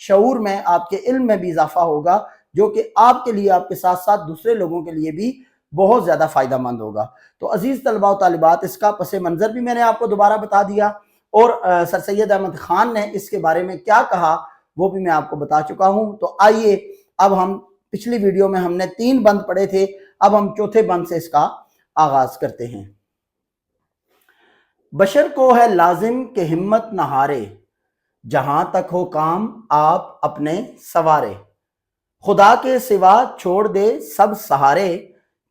شعور میں آپ کے علم میں بھی اضافہ ہوگا، جو کہ آپ کے لیے، آپ کے ساتھ ساتھ دوسرے لوگوں کے لیے بھی بہت زیادہ فائدہ مند ہوگا۔ تو عزیز طلباء و طالبات، اس کا پس منظر بھی میں نے آپ کو دوبارہ بتا دیا، اور سر سید احمد خان نے اس کے بارے میں کیا کہا وہ بھی میں آپ کو بتا چکا ہوں۔ تو آئیے اب ہم پچھلی ویڈیو میں ہم نے 3 بند پڑھے تھے، اب ہم چوتھے بند سے اس کا آغاز کرتے ہیں۔ بشر کو ہے لازم کہ ہمت نہ ہارے، جہاں تک ہو کام آپ اپنے سوارے، خدا کے سوا چھوڑ دے سب سہارے،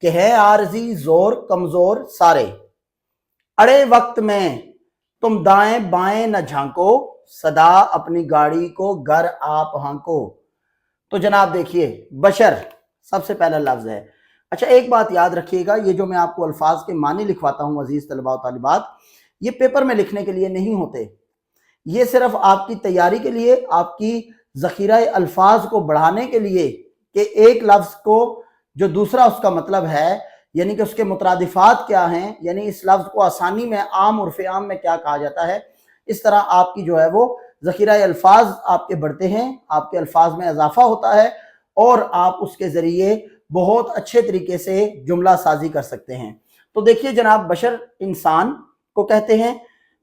کہ ہے عارضی زور کمزور سارے، اڑے وقت میں تم دائیں بائیں نہ جھانکو، صدا اپنی گاڑی کو گر آپ ہانکو۔ تو جناب دیکھیے، بشر سب سے پہلا لفظ ہے۔ اچھا ایک بات یاد رکھیے گا، یہ جو میں آپ کو الفاظ کے معنی لکھواتا ہوں عزیز طلباء و طالبات، یہ پیپر میں لکھنے کے لیے نہیں ہوتے، یہ صرف آپ کی تیاری کے لیے، آپ کی ذخیرہ الفاظ کو بڑھانے کے لیے، کہ ایک لفظ کو جو دوسرا اس کا مطلب ہے، یعنی کہ اس کے مترادفات کیا ہیں، یعنی اس لفظ کو آسانی میں عام عرف عام میں کیا کہا جاتا ہے، اس طرح آپ کی جو ہے وہ ذخیرہ الفاظ آپ کے بڑھتے ہیں، آپ کے الفاظ میں اضافہ ہوتا ہے، اور آپ اس کے ذریعے بہت اچھے طریقے سے جملہ سازی کر سکتے ہیں۔ تو دیکھیے جناب، بشر انسان کو کہتے ہیں،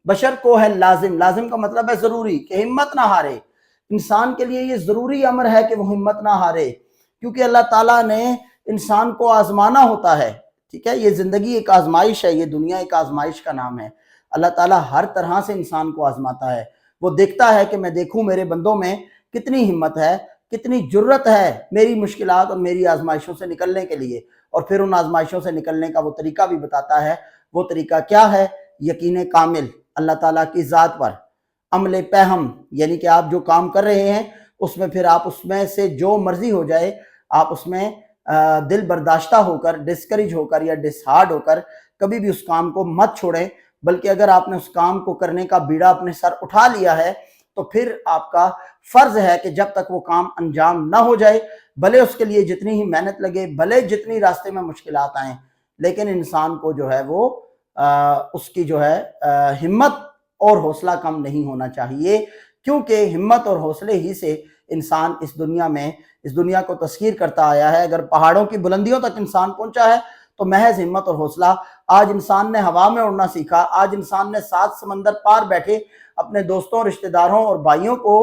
بشر کو ہے لازم، لازم کا مطلب ہے ضروری، کہ ہمت نہ ہارے۔ انسان کے لیے یہ ضروری امر ہے کہ وہ ہمت نہ ہارے، کیونکہ اللہ تعالیٰ نے انسان کو آزمانا ہوتا ہے، ٹھیک ہے، یہ زندگی ایک آزمائش ہے، یہ دنیا ایک آزمائش کا نام ہے۔ اللہ تعالیٰ ہر طرح سے انسان کو آزماتا ہے، وہ دیکھتا ہے کہ میں دیکھوں میرے بندوں میں کتنی ہمت ہے، کتنی جرت ہے میری مشکلات اور میری آزمائشوں سے نکلنے کے لیے، اور پھر ان آزمائشوں سے نکلنے کا وہ طریقہ بھی بتاتا ہے۔ وہ طریقہ کیا ہے؟ یقین کامل اللہ تعالیٰ کی ذات پر، عمل پہم، یعنی کہ آپ جو کام کر رہے ہیں اس میں پھر آپ اس میں سے جو مرضی ہو جائے، آپ اس میں دل برداشتہ ہو کر، ڈسکریج ہو کر یا ڈسہارڈ ہو کر کبھی بھی اس کام کو مت چھوڑیں، بلکہ اگر آپ نے اس کام کو کرنے کا بیڑا اپنے سر اٹھا لیا ہے تو پھر آپ کا فرض ہے کہ جب تک وہ کام انجام نہ ہو جائے، بھلے اس کے لیے جتنی ہی محنت لگے، بھلے جتنی راستے میں مشکلات آئیں، لیکن انسان کو جو ہے وہ اس کی جو ہے ہمت اور حوصلہ کم نہیں ہونا چاہیے، کیونکہ ہمت اور حوصلے ہی سے انسان اس دنیا میں، اس دنیا کو تسخیر کرتا آیا ہے۔ اگر پہاڑوں کی بلندیوں تک انسان پہنچا ہے تو محض ہمت اور حوصلہ۔ آج انسان نے ہوا میں اڑنا سیکھا، آج انسان نے 7 سمندر پار بیٹھے اپنے دوستوں، رشتہ داروں اور بھائیوں کو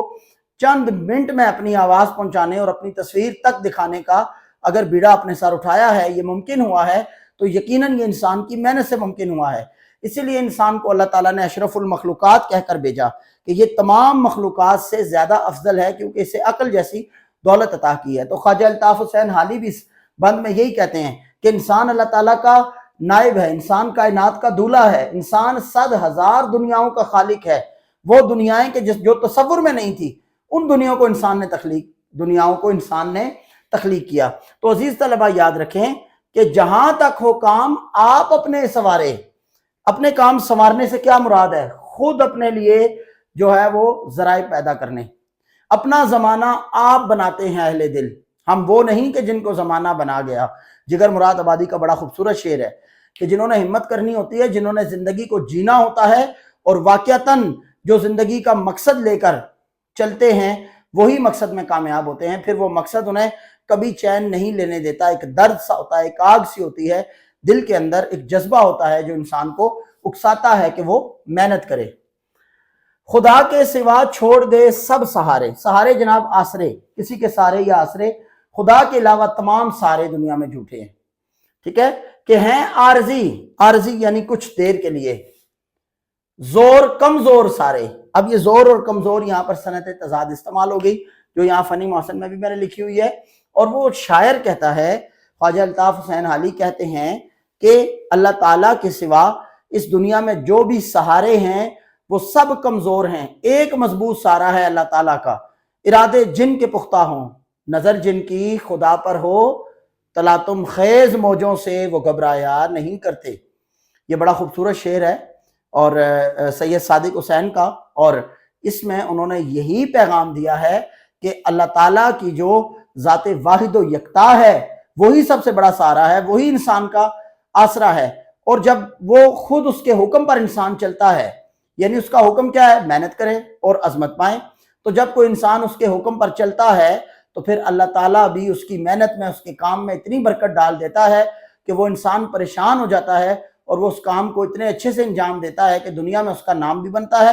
چند منٹ میں اپنی آواز پہنچانے اور اپنی تصویر تک دکھانے کا اگر بیڑا اپنے سر اٹھایا ہے، یہ ممکن ہوا ہے، تو یقیناً یہ انسان کی محنت سے ممکن ہوا ہے۔ اسی لیے انسان کو اللہ تعالیٰ نے اشرف المخلوقات کہہ کر بھیجا کہ یہ تمام مخلوقات سے زیادہ افضل ہے، کیونکہ اسے عقل جیسی دولت عطا کی ہے۔ تو خواجہ الطاف حسین حالی بھی اس بند میں یہی کہتے ہیں کہ انسان اللہ تعالیٰ کا نائب ہے، انسان کائنات کا دولہ ہے، انسان 100,000 دنیاوں کا خالق ہے۔ وہ دنیایں کہ جو تصور میں نہیں تھی، ان دنیاوں کو انسان نے تخلیق کیا۔ تو عزیز طلبہ یاد رکھیں کہ جہاں تک ہو کام آپ اپنے سوارے۔ اپنے کام سنوارنے سے کیا مراد ہے؟ خود اپنے لیے جو ہے وہ ذرائع پیدا کرنے، اپنا زمانہ آپ بناتے ہیں اہل دل، ہم وہ نہیں کہ جن کو زمانہ بنا گیا۔ جگر مراد آبادی کا بڑا خوبصورت شعر ہے کہ جنہوں نے ہمت کرنی ہوتی ہے، جنہوں نے زندگی کو جینا ہوتا ہے، اور واقعتاً جو زندگی کا مقصد لے کر چلتے ہیں وہی مقصد میں کامیاب ہوتے ہیں۔ پھر وہ مقصد انہیں کبھی چین نہیں لینے دیتا، ایک درد سا ہوتا ہے، ایک آگ سی ہوتی ہے دل کے اندر، ایک جذبہ ہوتا ہے جو انسان کو اکساتا ہے کہ وہ محنت کرے۔ خدا کے سوا چھوڑ دے سب سہارے، سہارے جناب آسرے، کسی کے سہارے یا آسرے، خدا کے علاوہ تمام سہارے دنیا میں جھوٹے ہیں، ٹھیک ہے، کہ ہیں عارضی، عارضی یعنی کچھ دیر کے لیے، زور کمزور سارے۔ اب یہ زور اور کمزور یہاں پر صنعت تضاد استعمال ہو گئی، جو یہاں فنی محسن میں بھی میں نے لکھی ہوئی ہے، اور وہ شاعر کہتا ہے، خواجہ الطاف حسین حالی کہتے ہیں کہ اللہ تعالیٰ کے سوا اس دنیا میں جو بھی سہارے ہیں وہ سب کمزور ہیں، ایک مضبوط سہارا ہے اللہ تعالیٰ کا، ارادے جن کے پختہ ہوں، نظر جن کی خدا پر ہو، تلاطم خیز موجوں سے وہ گھبرایا نہیں کرتے۔ یہ بڑا خوبصورت شعر ہے اور سید صادق حسین کا، اور اس میں انہوں نے یہی پیغام دیا ہے کہ اللہ تعالیٰ کی جو ذات واحد و یکتا ہے وہی سب سے بڑا سہارا ہے، وہی انسان کا آسرا ہے، اور جب وہ خود اس کے حکم پر انسان چلتا ہے، یعنی اس کا حکم کیا ہے؟ محنت کریں اور عظمت پائیں۔ تو جب کوئی انسان اس کے حکم پر چلتا ہے تو پھر اللہ تعالیٰ بھی اس کی محنت میں، اس کے کام میں اتنی برکت ڈال دیتا ہے کہ وہ انسان پریشان ہو جاتا ہے اور وہ اس کام کو اتنے اچھے سے انجام دیتا ہے کہ دنیا میں اس کا نام بھی بنتا ہے،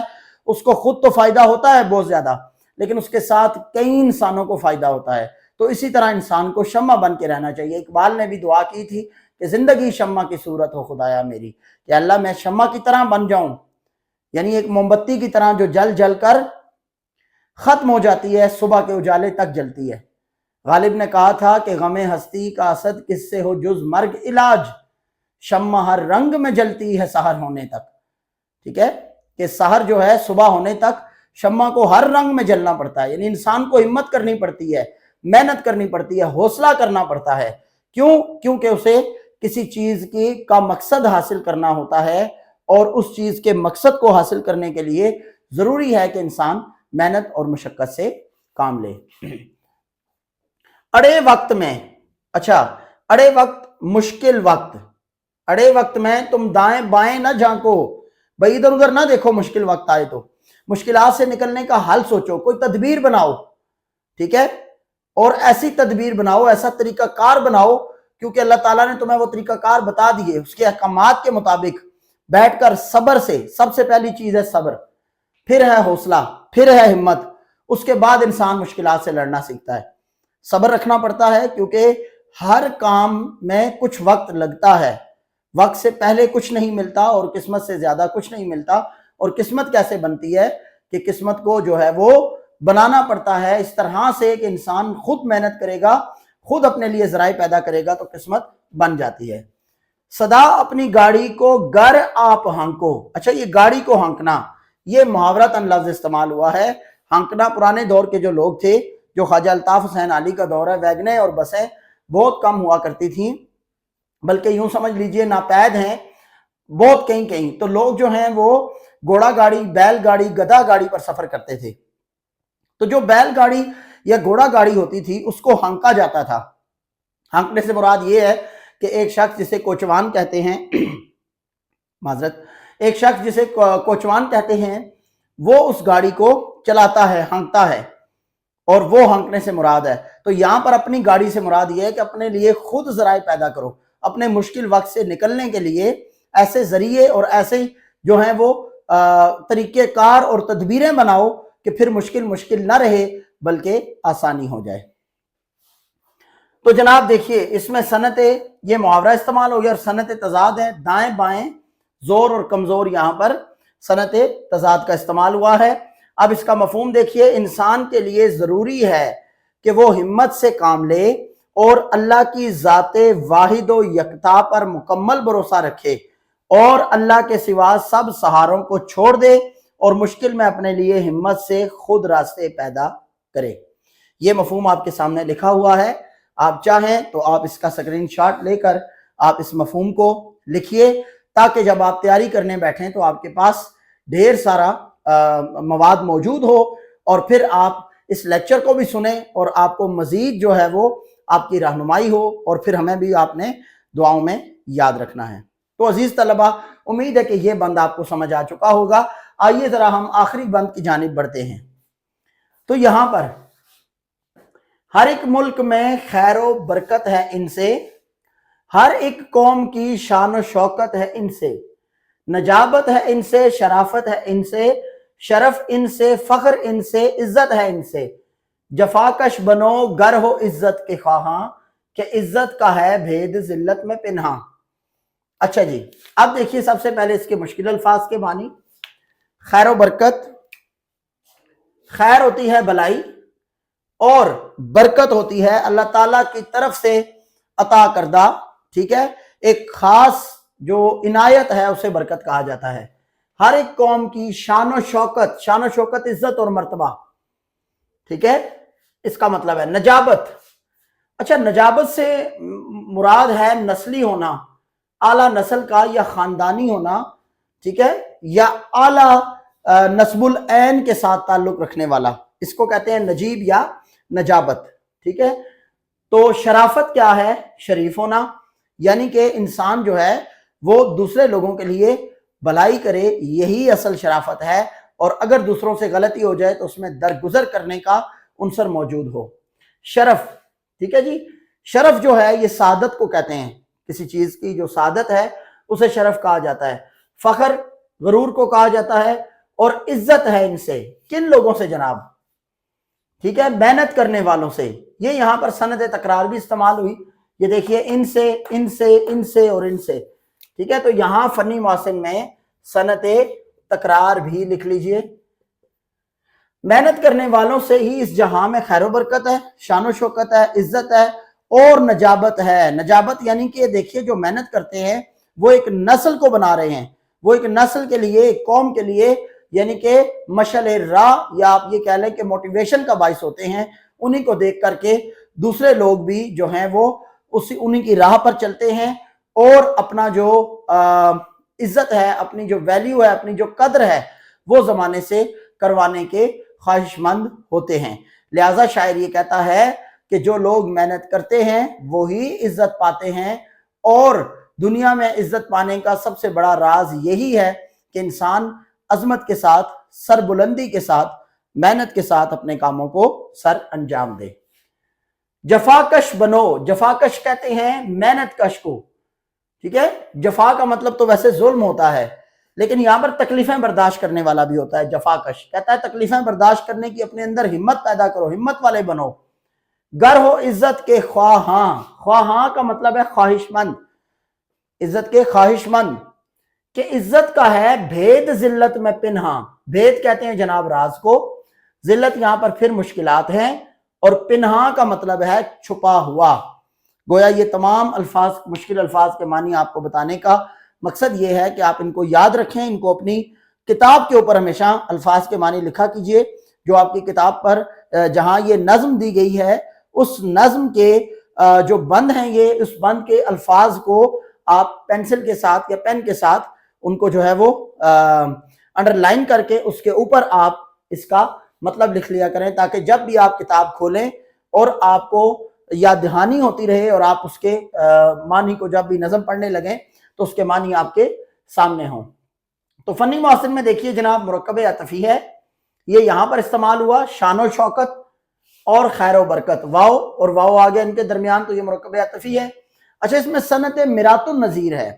اس کو خود تو فائدہ ہوتا ہے بہت زیادہ، لیکن اس کے ساتھ کئی انسانوں کو فائدہ ہوتا ہے۔ تو اسی طرح انسان کو شمع بن کے رہنا چاہیے۔ اقبال نے بھی دعا کی تھی کہ زندگی شمع کی صورت ہو خدایا میری، کہ اللہ میں شمع کی طرح بن جاؤں، یعنی ایک موم بتی کی طرح جو جل جل کر ختم ہو جاتی ہے، صبح کے اجالے تک جلتی ہے۔ غالب نے کہا تھا کہ غم ہستی کا اسد کس سے ہو جز مرگ علاج، شمع ہر رنگ میں جلتی ہے سحر ہونے تک۔ ٹھیک ہے، کہ سحر جو ہے صبح ہونے تک شمع کو ہر رنگ میں جلنا پڑتا ہے، یعنی انسان کو ہمت کرنی پڑتی ہے، محنت کرنی پڑتی ہے، حوصلہ کرنا پڑتا ہے۔ کیونکہ اسے کسی چیز کا مقصد حاصل کرنا ہوتا ہے، اور اس چیز کے مقصد کو حاصل کرنے کے لیے ضروری ہے کہ انسان محنت اور مشقت سے کام لے۔ اڑے وقت میں، اڑے وقت مشکل وقت، اڑے وقت میں تم دائیں بائیں نہ جھانکو، بھائی ادھر ادھر نہ دیکھو، مشکل وقت آئے تو مشکلات سے نکلنے کا حل سوچو، کوئی تدبیر بناؤ، ٹھیک ہے، اور ایسی تدبیر بناؤ، ایسا طریقہ کار بناؤ، کیونکہ اللہ تعالیٰ نے تمہیں وہ طریقہ کار بتا دیے، اس کے احکامات کے مطابق بیٹھ کر صبر سے، سب سے پہلی چیز ہے صبر، پھر ہے حوصلہ، پھر ہے ہمت، اس کے بعد انسان مشکلات سے لڑنا سیکھتا ہے۔ صبر رکھنا پڑتا ہے کیونکہ ہر کام میں کچھ وقت لگتا ہے، وقت سے پہلے کچھ نہیں ملتا اور قسمت سے زیادہ کچھ نہیں ملتا۔ اور قسمت کیسے بنتی ہے کہ قسمت کو جو ہے وہ بنانا پڑتا ہے اس طرح سے کہ انسان خود محنت کرے گا، خود اپنے لیے ذرائع پیدا کرے گا تو قسمت بن جاتی ہے۔ صدا اپنی گاڑی کو گر آپ ہانکو، یہ گاڑی کو ہانکنا، یہ محاورتاً لفظ استعمال ہوا ہے۔ ہانکنا پرانے دور کے جو لوگ تھے، جو خواجہ الطاف حسین علی کا دور ہے، ویگنیں اور بسیں بہت کم ہوا کرتی تھیں، بلکہ یوں سمجھ لیجئے ناپید ہیں بہت کہیں، تو لوگ جو ہیں وہ گھوڑا گاڑی، بیل گاڑی، گدھا گاڑی پر سفر کرتے تھے۔ تو جو بیل گاڑی یا گھوڑا گاڑی ہوتی تھی اس کو ہانکا جاتا تھا۔ ہانکنے سے مراد یہ ہے کہ ایک شخص جسے کوچوان کہتے ہیں ایک شخص جسے کوچوان کہتے ہیں، وہ اس گاڑی کو چلاتا ہے، ہانکتا ہے، اور وہ ہانکنے سے مراد ہے۔ تو یہاں پر اپنی گاڑی سے مراد یہ ہے کہ اپنے لیے خود ذرائع پیدا کرو، اپنے مشکل وقت سے نکلنے کے لیے ایسے ذریعے اور ایسے جو ہیں وہ طریقے کار اور تدبیریں بناؤ کہ پھر مشکل نہ رہے بلکہ آسانی ہو جائے۔ تو جناب دیکھیے اس میں صنعت، یہ محاورہ استعمال ہو گیا، اور صنعت تضاد ہے، دائیں بائیں، زور اور کمزور، یہاں پر صنعت تضاد کا استعمال ہوا ہے۔ اب اس کا مفہوم دیکھیے، انسان کے لیے ضروری ہے کہ وہ ہمت سے کام لے اور اللہ کی ذات واحد و یکتا پر مکمل بھروسہ رکھے، اور اللہ کے سوا سب سہاروں کو چھوڑ دے اور مشکل میں اپنے لیے ہمت سے خود راستے پیدا کرے۔ یہ مفہوم آپ کے سامنے لکھا ہوا ہے، آپ چاہیں تو آپ اس کا سکرین شاٹ لے کر آپ اس مفہوم کو لکھیے، تاکہ جب آپ تیاری کرنے بیٹھیں تو آپ کے پاس ڈھیر سارا مواد موجود ہو، اور پھر آپ اس لیکچر کو بھی سنیں اور آپ کو مزید جو ہے وہ آپ کی رہنمائی ہو، اور پھر ہمیں بھی آپ نے دعاؤں میں یاد رکھنا ہے۔ تو عزیز طلبہ، امید ہے کہ یہ بند آپ کو سمجھ آ چکا ہوگا۔ آئیے ذرا ہم آخری بند کی جانب بڑھتے ہیں۔ تو یہاں پر ہر ایک ملک میں خیر و برکت ہے ان سے، ہر ایک قوم کی شان و شوکت ہے ان سے، نجابت ہے ان سے، شرافت ہے ان سے، شرف ان سے، فخر ان سے، عزت ہے ان سے، جفاکش بنو گر ہو عزت کے خواہاں، کہ عزت کا ہے بھید ذلت میں پنہاں۔ جی، اب دیکھیے سب سے پہلے اس کے مشکل الفاظ کے معنی۔ خیر و برکت، خیر ہوتی ہے بلائی، اور برکت ہوتی ہے اللہ تعالیٰ کی طرف سے عطا کردہ، ٹھیک ہے، ایک خاص جو عنایت ہے اسے برکت کہا جاتا ہے۔ ہر ایک قوم کی شان و شوکت عزت اور مرتبہ، ٹھیک ہے، اس کا مطلب ہے نجابت۔ نجابت سے مراد ہے نسلی ہونا، اعلیٰ نسل کا یا خاندانی ہونا، ٹھیک ہے، یا اعلیٰ نسب العین کے ساتھ تعلق رکھنے والا، اس کو کہتے ہیں نجیب یا نجابت، ٹھیک ہے۔ تو شرافت کیا ہے؟ شریف ہونا، یعنی کہ انسان جو ہے وہ دوسرے لوگوں کے لیے بھلائی کرے، یہی اصل شرافت ہے، اور اگر دوسروں سے غلطی ہو جائے تو اس میں درگزر کرنے کا عنصر موجود ہو۔ شرف، ٹھیک ہے جی، شرف جو ہے یہ سعادت کو کہتے ہیں، کسی چیز کی جو سعادت ہے اسے شرف کہا جاتا ہے۔ فخر غرور کو کہا جاتا ہے، اور عزت ہے ان سے، کن لوگوں سے جناب؟ ٹھیک ہے، محنت کرنے والوں سے۔ یہ یہاں پر صنعت تکرار بھی استعمال ہوئی، یہ دیکھیے ان سے، ان سے، ان سے اور ان سے، ٹھیک ہے، تو یہاں فنی محسن میں صنعت تکرار بھی لکھ لیجئے۔ محنت کرنے والوں سے ہی اس جہاں میں خیر و برکت ہے، شان و شوکت ہے، عزت ہے اور نجابت ہے۔ نجابت یعنی کہ دیکھیے جو محنت کرتے ہیں وہ ایک نسل کو بنا رہے ہیں، وہ ایک نسل کے لیے، ایک قوم کے لیے، یعنی کہ مشعل راہ یا آپ یہ کہہ لیں کہ موٹیویشن کا باعث ہوتے ہیں۔ انہی کو دیکھ کر کے دوسرے لوگ بھی جو ہیں وہ انہی کی راہ پر چلتے ہیں، اور اپنا جو عزت ہے، اپنی جو ویلیو ہے، اپنی جو قدر ہے وہ زمانے سے کروانے کے خواہش مند ہوتے ہیں۔ لہٰذا شاعر یہ کہتا ہے کہ جو لوگ محنت کرتے ہیں وہی عزت پاتے ہیں، اور دنیا میں عزت پانے کا سب سے بڑا راز یہی ہے کہ انسان عظمت کے ساتھ، سربلندی کے ساتھ، محنت کے ساتھ اپنے کاموں کو سر انجام دے۔ جفاکش بنو، جفاکش کہتے ہیں محنت کش کو، ٹھیک ہے، جفا کا مطلب تو ویسے ظلم ہوتا ہے، لیکن یہاں پر تکلیفیں برداشت کرنے والا بھی ہوتا ہے۔ جفاکش کہتا ہے تکلیفیں برداشت کرنے کی اپنے اندر ہمت پیدا کرو، ہمت والے بنو۔ گر ہو عزت کے خواہاں، خواہاں کا مطلب ہے خواہش مند، عزت کے خواہش مند، کہ عزت کا ہے بھید ذلت میں پنہاں۔ بھید کہتے ہیں جناب راز کو، ذلت یہاں پر پھر مشکلات ہیں، اور پنہاں کا مطلب ہے چھپا ہوا۔ گویا یہ تمام الفاظ، مشکل الفاظ کے معنی آپ کو بتانے کا مقصد یہ ہے کہ آپ ان کو یاد رکھیں، ان کو اپنی کتاب کے اوپر ہمیشہ الفاظ کے معنی لکھا کیجئے۔ جو آپ کی کتاب پر جہاں یہ نظم دی گئی ہے، اس نظم کے جو بند ہیں، یہ اس بند کے الفاظ کو آپ پینسل کے ساتھ یا پین کے ساتھ ان کو جو ہے وہ انڈر لائن کر کے اس کے اوپر آپ اس کا مطلب لکھ لیا کریں، تاکہ جب بھی آپ کتاب کھولیں اور آپ کو یاد دہانی ہوتی رہے، اور آپ اس کے معنی کو جب بھی نظم پڑھنے لگیں تو اس کے معنی آپ کے سامنے ہوں۔ تو فنی محسن میں دیکھیے جناب مرکب عطفی ہے، یہ یہاں پر استعمال ہوا، شان و شوکت اور خیر و برکت، واو اور واو آگے ان کے درمیان، تو یہ مرکب عطفی ہے۔ اچھا، اس میں صنعت میرات النظیر ہے۔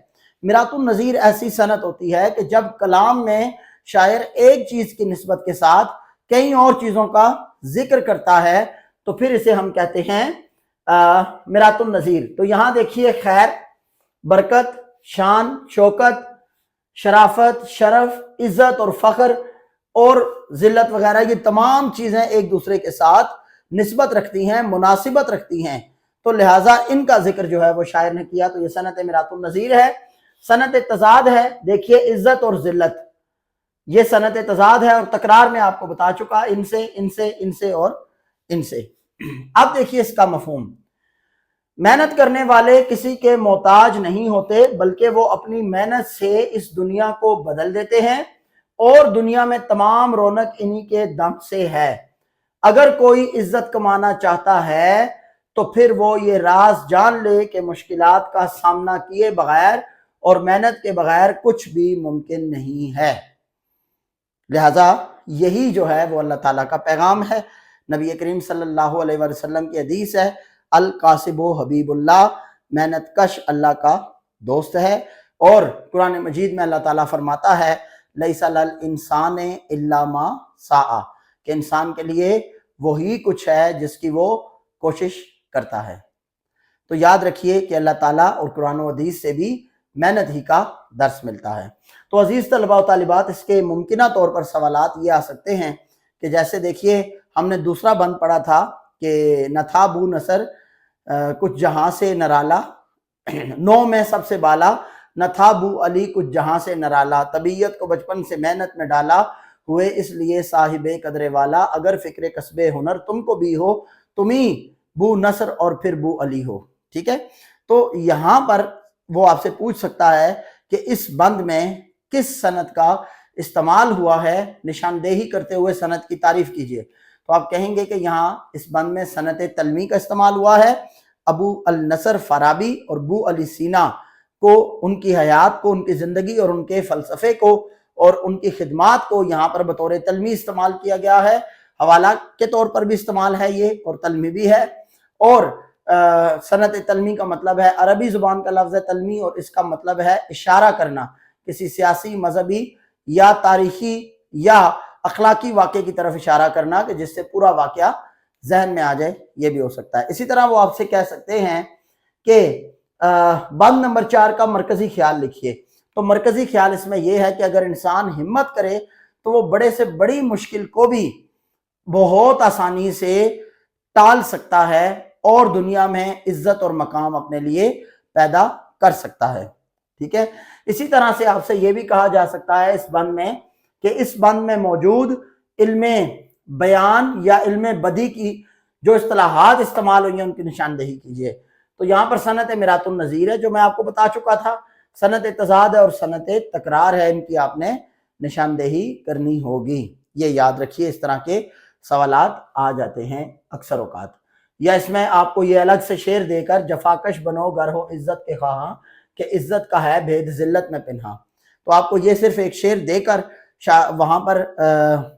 میرات النظیر ایسی صنعت ہوتی ہے کہ جب کلام میں شاعر ایک چیز کی نسبت کے ساتھ کئی اور چیزوں کا ذکر کرتا ہے تو پھر اسے ہم کہتے ہیں میرات النظیر۔ تو یہاں دیکھیے خیر، برکت، شان، شوکت، شرافت، شرف، عزت اور فخر اور ذلت وغیرہ، یہ تمام چیزیں ایک دوسرے کے ساتھ نسبت رکھتی ہیں، مناسبت رکھتی ہیں، تو لہٰذا ان کا ذکر جو ہے وہ شاعر نے کیا، تو یہ صنعت میرات النظیر ہے۔ صنعت تضاد ہے، دیکھیے عزت اور ذلت، یہ صنعت تضاد ہے، اور تکرار میں آپ کو بتا چکا، ان سے، ان سے، ان سے اور ان سے۔ اب دیکھیے اس کا مفہوم، محنت کرنے والے کسی کے محتاج نہیں ہوتے، بلکہ وہ اپنی محنت سے اس دنیا کو بدل دیتے ہیں، اور دنیا میں تمام رونق انہی کے دم سے ہے۔ اگر کوئی عزت کمانا چاہتا ہے تو پھر وہ یہ راز جان لے کہ مشکلات کا سامنا کیے بغیر اور محنت کے بغیر کچھ بھی ممکن نہیں ہے۔ لہٰذا یہی جو ہے وہ اللہ تعالیٰ کا پیغام ہے۔ نبی کریم صلی اللہ علیہ وسلم کی حدیث ہے، القاسب و حبیب اللہ، محنت کش اللہ کا دوست ہے۔ اور قرآن مجید میں اللہ تعالیٰ فرماتا ہے، لیس للانسان الا ما سعی، کہ انسان کے لیے وہی کچھ ہے جس کی وہ کوشش کرتا ہے۔ تو یاد رکھیے کہ اللہ تعالیٰ اور قرآن و حدیث سے بھی محنت ہی کا درس ملتا ہے۔ تو عزیز طلباء و طالبات، اس کے ممکنہ طور پر سوالات یہ آ سکتے ہیں کہ جیسے دیکھیے ہم نے دوسرا بند پڑھا تھا کہ نہ تھا بو نصر کچھ جہاں سے نرالا، نو میں سب سے بالا، نہ تھا بو علی کچھ جہاں سے نرالا، طبیعت کو بچپن سے محنت میں ڈالا، ہوئے اس لیے صاحب قدر والا، اگر فکر کسب ہنر تم کو بھی ہو، تمہیں بو نصر اور پھر بو علی ہو۔ ٹھیک ہے، تو یہاں پر وہ آپ سے پوچھ سکتا ہے کہ اس بند میں کس صنعت کا استعمال ہوا ہے، نشاندہی کرتے ہوئے صنعت کی تعریف کیجئے۔ تو آپ کہیں گے کہ یہاں اس بند میں صنعت تلمی کا استعمال ہوا ہے۔ ابو النصر فارابی اور بو علی سینا کو، ان کی حیات کو، ان کی زندگی اور ان کے فلسفے کو اور ان کی خدمات کو یہاں پر بطور تلمی استعمال کیا گیا ہے، حوالہ کے طور پر بھی استعمال ہے یہ، اور تلمی بھی ہے۔ اور صنعت تلمی کا مطلب ہے، عربی زبان کا لفظ ہے تلمی، اور اس کا مطلب ہے اشارہ کرنا کسی سیاسی، مذہبی یا تاریخی یا اخلاقی واقعے کی طرف اشارہ کرنا کہ جس سے پورا واقعہ ذہن میں آ جائے، یہ بھی ہو سکتا ہے۔ اسی طرح وہ آپ سے کہہ سکتے ہیں کہ بند نمبر 4 کا مرکزی خیال لکھیے۔ تو مرکزی خیال اس میں یہ ہے کہ اگر انسان ہمت کرے تو وہ بڑے سے بڑی مشکل کو بھی بہت آسانی سے ٹال سکتا ہے اور دنیا میں عزت اور مقام اپنے لیے پیدا کر سکتا ہے، ٹھیک ہے۔ اسی طرح سے آپ سے یہ بھی کہا جا سکتا ہے اس بند میں کہ اس بند میں موجود علم بیان یا علم بدی کی جو اصطلاحات استعمال ہوئی ہیں ان کی نشاندہی کیجیے۔ تو یہاں پر صنعت میراث النظیر ہے جو میں آپ کو بتا چکا تھا، صنعت تضاد ہے اور صنعت تکرار ہے، ان کی آپ نے نشاندہی کرنی ہوگی۔ یہ یاد رکھیے، اس طرح کے سوالات آ جاتے ہیں اکثر اوقات۔ یا اس میں آپ کو یہ الگ سے شعر دے کر جفاکش بنو گر ہو عزت کے خواہاں کہ عزت کا ہے بھید ذلت میں پنہاں، تو آپ کو یہ صرف ایک شعر دے کر وہاں پر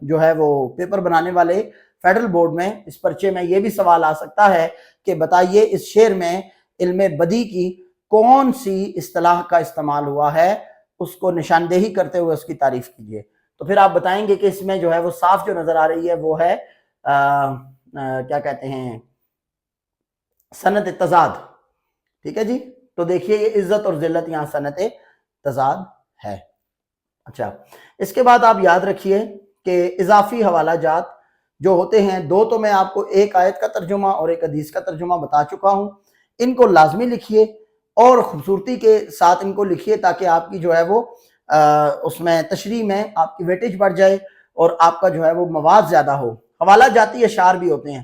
جو ہے وہ پیپر بنانے والے فیڈرل بورڈ میں اس پرچے میں یہ بھی سوال آ سکتا ہے کہ بتائیے اس شعر میں علم بدی کی کون سی اصطلاح کا استعمال ہوا ہے، اس کو نشاندہی کرتے ہوئے اس کی تعریف کیجیے۔ تو پھر آپ بتائیں گے کہ اس میں جو ہے وہ صاف جو نظر آ رہی ہے وہ ہے کیا کہتے ہیں، صنعت تضاد، ٹھیک ہے جی۔ تو دیکھیے یہ عزت اور ذلت یہاں صنعت تضاد ہے۔ اچھا، اس کے بعد آپ یاد رکھیے کہ اضافی حوالہ جات جو ہوتے ہیں، دو تو میں آپ کو ایک آیت کا ترجمہ اور ایک حدیث کا ترجمہ بتا چکا ہوں، ان کو لازمی لکھیے اور خوبصورتی کے ساتھ ان کو لکھیے تاکہ آپ کی جو ہے وہ اس میں تشریح میں آپ کی ویٹیج بڑھ جائے اور آپ کا جو ہے وہ مواد زیادہ ہو۔ حوالہ جاتی اشعار بھی ہوتے ہیں۔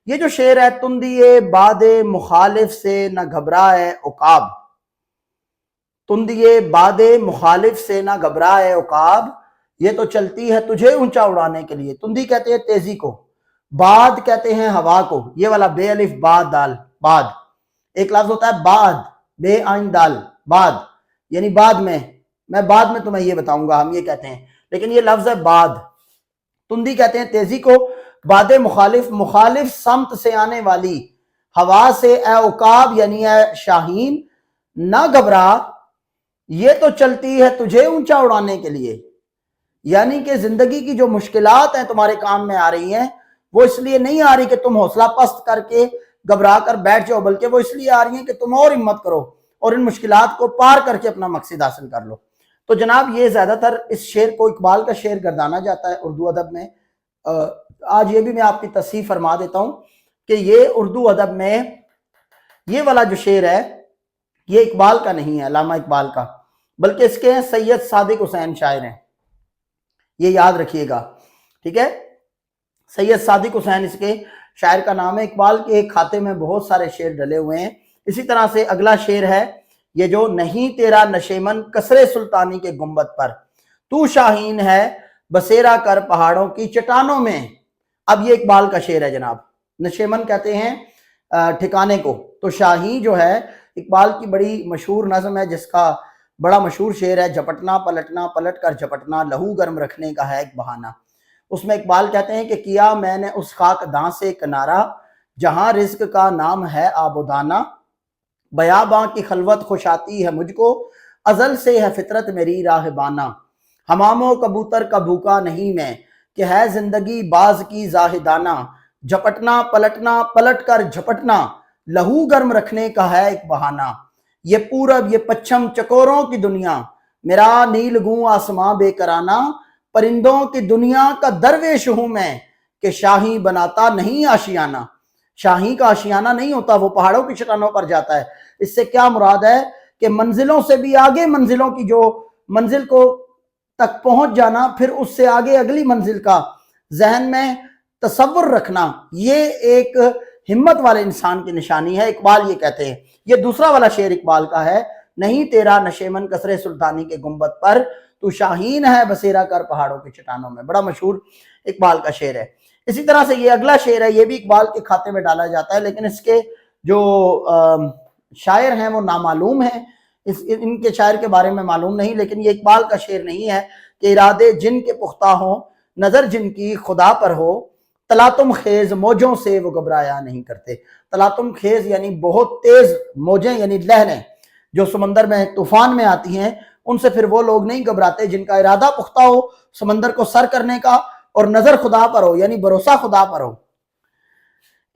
یہ جو شعر ہے، تندیے باد مخالف سے نہ گھبرائے عقاب، تندیے باد مخالف سے نہ گھبرائے عقاب، یہ تو چلتی ہے تجھے اونچا اڑانے کے لیے۔ تندی کہتے ہیں تیزی کو، باد کہتے ہیں ہوا کو، یہ والا بے الف باد دال، باد ایک لفظ ہوتا ہے باد، بے آئین دال، باد یعنی بعد میں بعد میں تمہیں یہ بتاؤں گا، ہم یہ کہتے ہیں، لیکن یہ لفظ ہے باد۔ تندی کہتے ہیں تیزی کو، باد مخالف، مخالف سمت سے آنے والی ہوا سے، اے عقاب یعنی اے شاہین نہ گھبرا، یہ تو چلتی ہے تجھے اونچا اڑانے کے لیے۔ یعنی کہ زندگی کی جو مشکلات ہیں تمہارے کام میں آ رہی ہیں، وہ اس لیے نہیں آ رہی کہ تم حوصلہ پست کر کے گھبرا کر بیٹھ جاؤ، بلکہ وہ اس لیے آ رہی ہیں کہ تم اور ہمت کرو اور ان مشکلات کو پار کر کے اپنا مقصد حاصل کر لو۔ تو جناب یہ زیادہ تر اس شعر کو اقبال کا شعر گردانا جاتا ہے اردو ادب میں۔ آج یہ بھی میں آپ کی تصحیح فرما دیتا ہوں کہ یہ اردو ادب میں یہ والا جو شعر ہے یہ اقبال کا نہیں ہے، علامہ اقبال کا، بلکہ اس کے ہیں سید صادق حسین شاعر ہیں، یہ یاد رکھیے گا، ٹھیک ہے۔ سید صادق حسین اس کے شاعر کا نام ہے۔ اقبال کے ایک کھاتے میں بہت سارے شعر ڈلے ہوئے ہیں۔ اسی طرح سے اگلا شعر ہے یہ جو نہیں تیرا نشیمن کسرے سلطانی کے گنبد پر، تو شاہین ہے بسیرا کر پہاڑوں کی چٹانوں میں۔ اب یہ اقبال کا شعر ہے جناب، نشیمن کہتے ہیں ٹھکانے کو، تو شاہین جو ہے اقبال کی بڑی مشہور نظم ہے جس کا بڑا مشہور شعر ہے، جھپٹنا پلٹنا پلٹ کر جھپٹنا لہو گرم رکھنے کا ہے ایک بہانہ۔ اس میں اقبال کہتے ہیں کہ کیا میں نے اس خاک داں سے کنارہ جہاں رزق کا نام ہے آب و دانہ، بیاباں کی خلوت خوش آتی ہے مجھ کو، ازل سے ہے فطرت میری راہبانہ، حمام و کبوتر کا بھوکا نہیں میں کہ ہے زندگی باز کی زاہدانہ، جھپٹنا پلٹنا پلٹ کر جھپٹنا لہو گرم رکھنے کا ہے ایک بہانہ، یہ پورب یہ پچھم چکوروں کی دنیا، میرا نیل گوں آسماں بے کرانہ، پرندوں کی دنیا کا درویش ہوں میں کہ شاہی بناتا نہیں آشیانہ۔ شاہی کا آشیانہ نہیں ہوتا، وہ پہاڑوں کی چٹانوں پر جاتا ہے۔ اس سے کیا مراد ہے کہ منزلوں سے بھی آگے منزلوں کی جو منزل کو تک پہنچ جانا، پھر اس سے آگے اگلی منزل کا ذہن میں تصور رکھنا، یہ ایک ہمت والے انسان کی نشانی ہے، اقبال یہ کہتے ہیں۔ یہ دوسرا والا شعر اقبال کا ہے، نہیں تیرا نشیمن کسرے سلطانی کے گنبد پر، تو شاہین ہے بسیرا کر پہاڑوں کی چٹانوں میں، بڑا مشہور اقبال کا شعر ہے۔ اسی طرح سے یہ اگلا شعر ہے، یہ بھی اقبال کے کھاتے میں ڈالا جاتا ہے، لیکن اس کے جو شاعر ہیں وہ نامعلوم ہیں، ان کے شاعر کے بارے میں معلوم نہیں، لیکن یہ اقبال کا شعر نہیں ہے۔ کہ ارادے جن کے پختہ ہوں، نظر جن کی خدا پر ہو، تلاطم خیز موجوں سے وہ گھبرایا نہیں کرتے۔ تلاطم خیز یعنی بہت تیز موجیں یعنی لہریں جو سمندر میں طوفان میں آتی ہیں، ان سے پھر وہ لوگ نہیں گھبراتے جن کا ارادہ پختہ ہو سمندر کو سر کرنے کا، اور نظر خدا پر ہو یعنی بھروسہ خدا پر ہو۔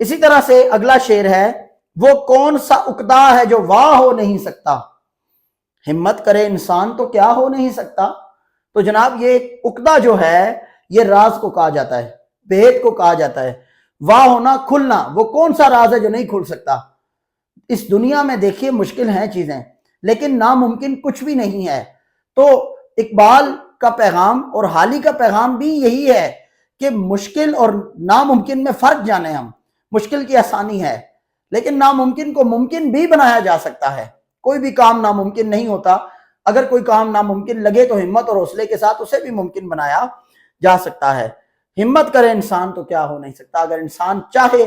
اسی طرح سے اگلا شعر ہے، وہ کون سا عقدہ ہے جو واہ ہو نہیں سکتا، ہمت کرے انسان تو کیا ہو نہیں سکتا۔ تو جناب یہ عقدہ جو ہے یہ راز کو کہا جاتا ہے، بھید کو کہا جاتا ہے۔ واہ ہونا، کھلنا، وہ کون سا راز ہے جو نہیں کھل سکتا۔ اس دنیا میں دیکھیے مشکل ہیں چیزیں، لیکن ناممکن کچھ بھی نہیں ہے۔ تو اقبال کا پیغام اور حالی کا پیغام بھی یہی ہے کہ مشکل اور ناممکن میں فرق جانیں ہم۔ مشکل کی آسانی ہے، لیکن ناممکن کو ممکن بھی بنایا جا سکتا ہے۔ کوئی بھی کام ناممکن نہیں ہوتا، اگر کوئی کام ناممکن لگے تو ہمت اور حوصلے کے ساتھ اسے بھی ممکن بنایا جا سکتا ہے۔ ہمت کرے انسان تو کیا ہو نہیں سکتا، اگر انسان چاہے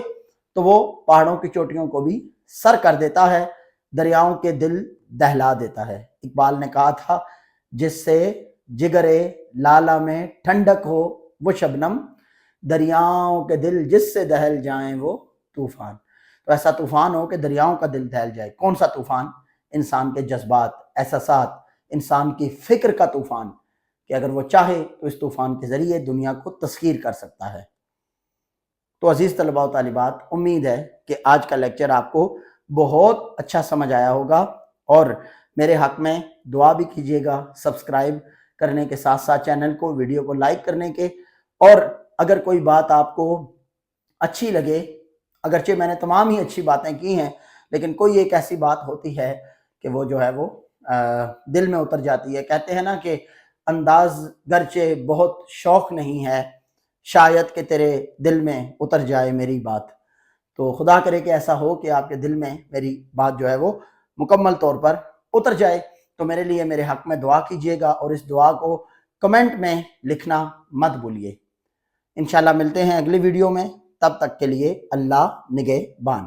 تو وہ پہاڑوں کی چوٹیوں کو بھی سر کر دیتا ہے، دریاؤں کے دل دہلا دیتا ہے۔ اقبال نے کہا تھا، جس سے جگرے لالا میں ٹھنڈک ہو وہ شبنم، دریاؤں کے دل جس سے دہل جائیں وہ طوفان۔ تو ایسا طوفان ہو کہ دریاؤں کا دل دہل جائے۔ کون سا طوفان؟ انسان کے جذبات، احساسات، انسان کی فکر کا طوفان، کہ اگر وہ چاہے تو اس طوفان کے ذریعے دنیا کو تسخیر کر سکتا ہے۔ تو عزیز طلباء و طالبات، امید ہے کہ آج کا لیکچر آپ کو بہت اچھا سمجھ آیا ہوگا، اور میرے حق میں دعا بھی کیجیے گا سبسکرائب کرنے کے ساتھ ساتھ چینل کو، ویڈیو کو لائک کرنے کے، اور اگر کوئی بات آپ کو اچھی لگے، اگرچہ میں نے تمام ہی اچھی باتیں کی ہیں، لیکن کوئی ایک ایسی بات ہوتی ہے کہ وہ جو ہے وہ دل میں اتر جاتی ہے۔ کہتے ہیں نا کہ انداز گرچہ بہت شوق نہیں ہے، شاید کہ تیرے دل میں اتر جائے میری بات۔ تو خدا کرے کہ ایسا ہو کہ آپ کے دل میں میری بات جو ہے وہ مکمل طور پر اتر جائے۔ تو میرے لیے میرے حق میں دعا کیجیے گا، اور اس دعا کو کمنٹ میں لکھنا مت بھولیے۔ انشاءاللہ ملتے ہیں اگلی ویڈیو میں، تب تک کے لیے اللہ نگہبان۔